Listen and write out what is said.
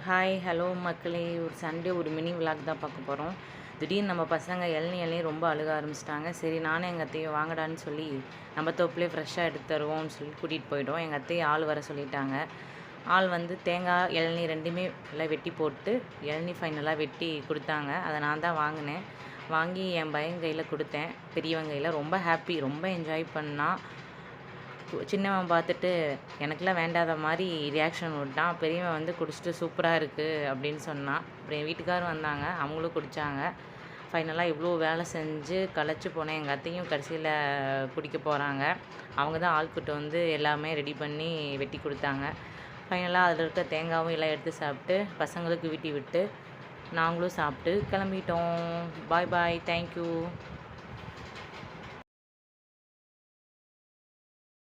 Hi hello மக்களே, ஒரு Sunday ஒரு மினி விலாக் தான் பார்க்க போகிறோம். திடீர்னு நம்ம பசங்க இளநீ ரொம்ப அழுக ஆரம்பிச்சிட்டாங்க. சரி நானும் எங்கள் அத்தையும் வாங்கடான்னு சொல்லி நம்ம தோப்புலேயே ஃப்ரெஷ்ஷாக எடுத்து தருவோம்னு சொல்லி கூட்டிகிட்டு போயிட்டோம். எங்கள் அத்தையை ஆள் வர சொல்லிட்டாங்க. ஆள் வந்து தேங்காய் இளநீ ரெண்டுமே எல்லாம் வெட்டி போட்டு இளநீ ஃபைனலாக வெட்டி கொடுத்தாங்க. அதை நான் தான் வாங்கினேன். வாங்கி என் பையன் கையில் கொடுத்தேன். பெரியவங்க கையில் ரொம்ப ஹாப்பி, ரொம்ப என்ஜாய் பண்ணான். சின்னவன் பார்த்துட்டு எனக்கெலாம் வேண்டாத மாதிரி ரியாக்ஷன் விட்டான். பெரியவன் வந்து குடிச்சிட்டு சூப்பராக இருக்குது அப்படின்னு சொன்னான். அப்புறம் என் வீட்டுக்காரும் வந்தாங்க, அவங்களும் குடித்தாங்க. ஃபைனலாக இவ்வளோ வேலை செஞ்சு களைச்சி போனேன். எங்கள் அத்தையும் கடைசியில் குடிக்க போகிறாங்க. அவங்க தான் ஆள்கிட்ட வந்து எல்லாமே ரெடி பண்ணி வெட்டி கொடுத்தாங்க. ஃபைனலாக அதில் இருக்க தேங்காயும் எல்லாம் எடுத்து சாப்பிட்டு பசங்களுக்கு வீட்டி விட்டு நாங்களும் சாப்பிட்டு கிளம்பிட்டோம். பாய் பாய், தேங்க்யூ.